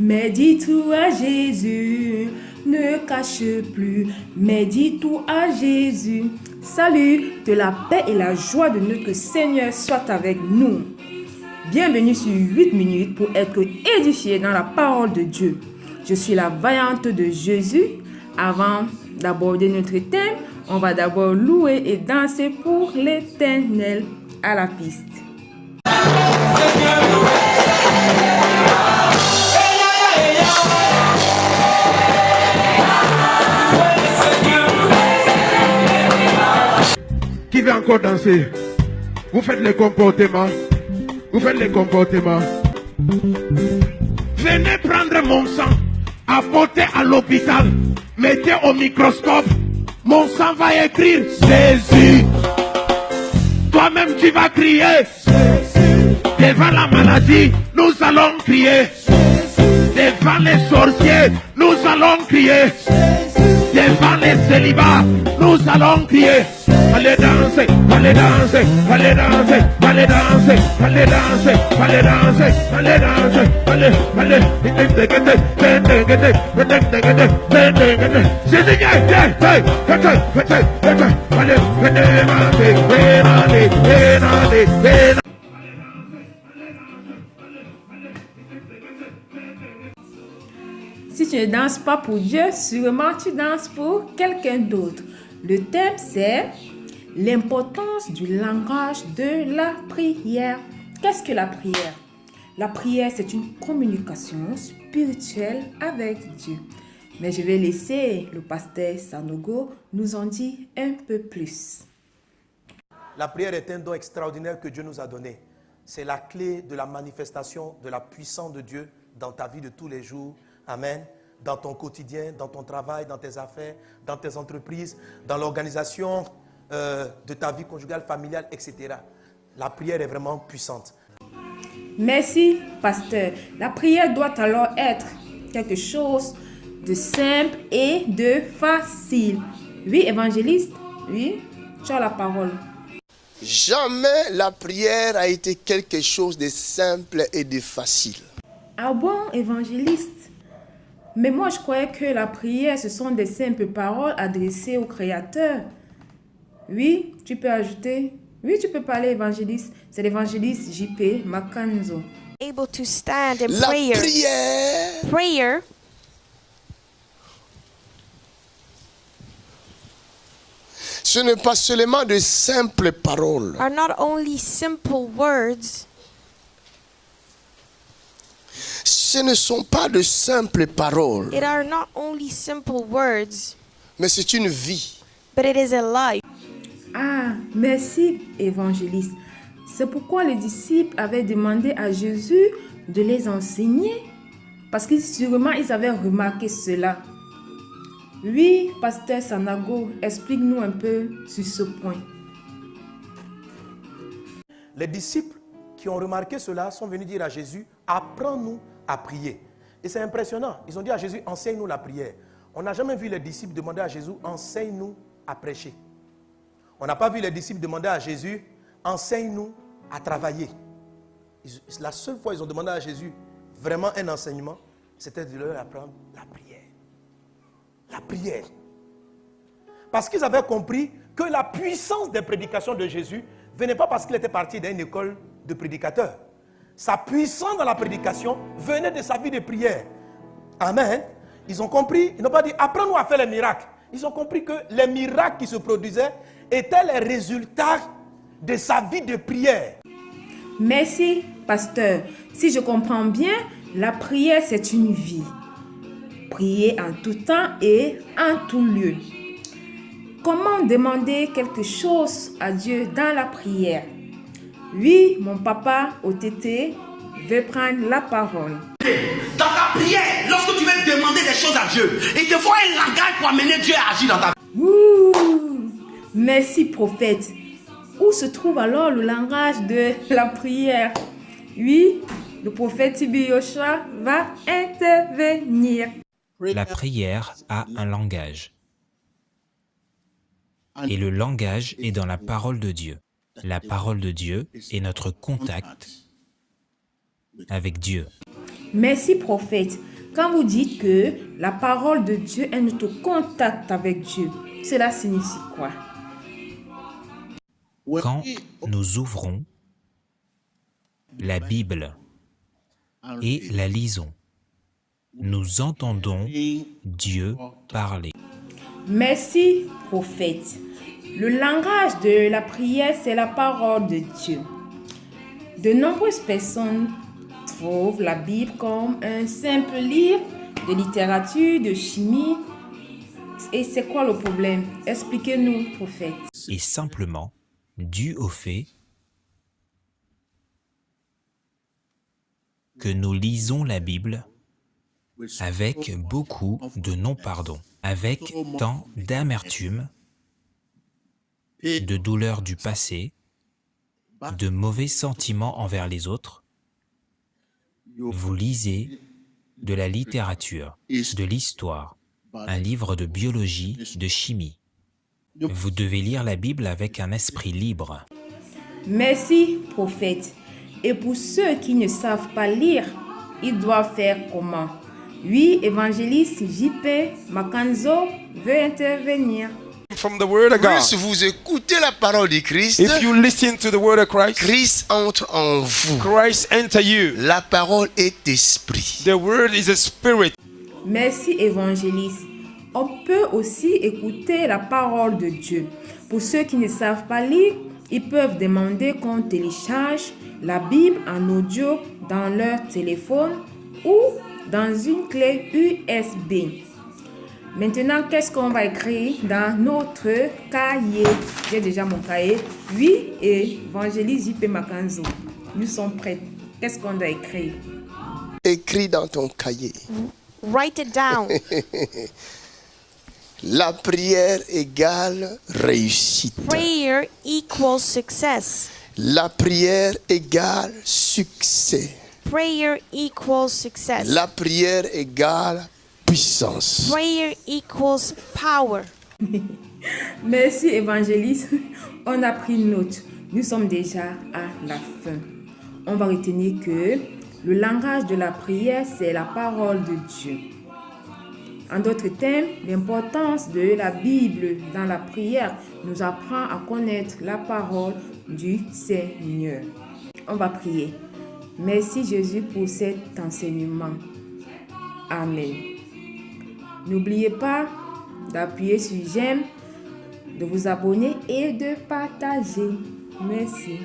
Mais dis tout à Jésus, ne cache plus, mais dis tout à Jésus. Salut, que la paix et la joie de notre Seigneur soient avec nous. Bienvenue sur 8 minutes pour être édifié dans la parole de Dieu. Je suis la vaillante de Jésus. Avant d'aborder notre thème, on va d'abord louer et danser pour l'Éternel. À la piste. Qui veut encore danser? Vous faites les comportements. Vous faites les comportements. Venez prendre mon sang, apportez à l'hôpital, mettez au microscope. Mon sang va écrire Jésus. Toi-même tu vas crier Jésus. Devant la maladie, nous allons crier Jésus. Devant les sorciers, nous allons crier Jésus. Devant les célibats, nous allons crier. Allez danser, allez danser, allez danser, allez danser, allez danser, allez danser, allez danser, allez, allez, Si tu ne danses pas pour Dieu, sûrement tu danses pour quelqu'un d'autre. Le thème c'est l'importance du langage de la prière. Qu'est-ce que la prière? La prière, c'est une communication spirituelle avec Dieu. Mais je vais laisser le pasteur Sanogo nous en dire un peu plus. La prière est un don extraordinaire que Dieu nous a donné. C'est la clé de la manifestation de la puissance de Dieu dans ta vie de tous les jours. Amen. Dans ton quotidien, dans ton travail, dans tes affaires, dans tes entreprises, dans l'organisation de ta vie conjugale, familiale, etc. La prière est vraiment puissante. Merci, pasteur. La prière doit alors être quelque chose de simple et de facile. Oui, évangéliste, oui, tu as la parole. Jamais la prière a été quelque chose de simple et de facile. Ah bon, évangéliste? Mais moi, je croyais que la prière, ce sont des simples paroles adressées au Créateur. Oui, tu peux ajouter. Oui, tu peux parler, évangéliste. C'est l'évangéliste JP Makanzo. Able to stand in La prayer. Prayer ce n'est pas seulement de simples paroles. are not only simple words. Ce ne sont pas de simples paroles, It are not only simple words, mais c'est une vie. but it is a life. Ah, merci, évangéliste. C'est pourquoi les disciples avaient demandé à Jésus de les enseigner. Parce que sûrement, ils avaient remarqué cela. Oui, pasteur Sanago, explique-nous un peu sur ce point. Les disciples qui ont remarqué cela sont venus dire à Jésus, apprends-nous à prier. Et c'est impressionnant. Ils ont dit à Jésus, enseigne-nous la prière. On n'a jamais vu les disciples demander à Jésus, enseigne-nous à prêcher. On n'a pas vu les disciples demander à Jésus, enseigne-nous à travailler. La seule fois ils ont demandé à Jésus vraiment un enseignement, c'était de leur apprendre la prière. La prière. Parce qu'ils avaient compris que la puissance des prédications de Jésus venait pas parce qu'il était parti d'une école de prédicateurs. Sa puissance dans la prédication venait de sa vie de prière. Amen. Ils ont compris, ils n'ont pas dit apprends-nous à faire les miracles. Ils ont compris que les miracles qui se produisaient étaient les résultats de sa vie de prière. Merci, pasteur. Si je comprends bien, la prière, c'est une vie. Prier en tout temps et en tout lieu. Comment demander quelque chose à Dieu dans la prière? Oui, mon papa OTT veut prendre la parole. Dans ta prière, lorsque tu veux demander des choses à Dieu, il te faut un langage pour amener Dieu à agir dans ta vie. Ouh, merci, prophète. Où se trouve alors le langage de la prière? Oui, le prophète Tibi Yoshua va intervenir. La prière a un langage. Et le langage est dans la parole de Dieu. La parole de Dieu est notre contact avec Dieu. Merci, prophète. Quand vous dites que la parole de Dieu est notre contact avec Dieu, cela signifie quoi? Quand nous ouvrons la Bible et la lisons, nous entendons Dieu parler. Merci, prophète. Le langage de la prière, c'est la parole de Dieu. De nombreuses personnes trouvent la Bible comme un simple livre de littérature, de chimie. Et c'est quoi le problème? Expliquez-nous, prophète. Et simplement dû au fait que nous lisons la Bible avec beaucoup de non-pardon, avec tant d'amertume, de douleur du passé, de mauvais sentiments envers les autres. Vous lisez de la littérature, de l'histoire, un livre de biologie, de chimie. Vous devez lire la Bible avec un esprit libre. Merci, prophète. Et pour ceux qui ne savent pas lire, ils doivent faire comment? Oui, évangéliste JP Makanzo veut intervenir. From the word of God. Si vous écoutez la parole de Christ, If you listen to the word of Christ, Christ entre en vous. Christ enter you. La parole est esprit. The word is a spirit. Merci, évangéliste. On peut aussi écouter la parole de Dieu. Pour ceux qui ne savent pas lire, ils peuvent demander qu'on télécharge la Bible en audio dans leur téléphone ou dans une clé USB. Maintenant, qu'est-ce qu'on va écrire dans notre cahier? J'ai déjà mon cahier. Oui, évangéliste JP Makanzo. Nous sommes prêts. Qu'est-ce qu'on doit écrire? Écris dans ton cahier. Write it down. La prière égale réussite. Prayer equals success. La prière égale succès. Prayer equals success. La prière égale puissance. Prayer equals power. Merci, évangéliste. On a pris note. Nous sommes déjà à la fin. On va retenir que le langage de la prière, c'est la parole de Dieu. En d'autres termes, l'importance de la Bible dans la prière nous apprend à connaître la parole du Seigneur. On va prier. Merci Jésus pour cet enseignement. Amen. N'oubliez pas d'appuyer sur j'aime, de vous abonner et de partager. Merci.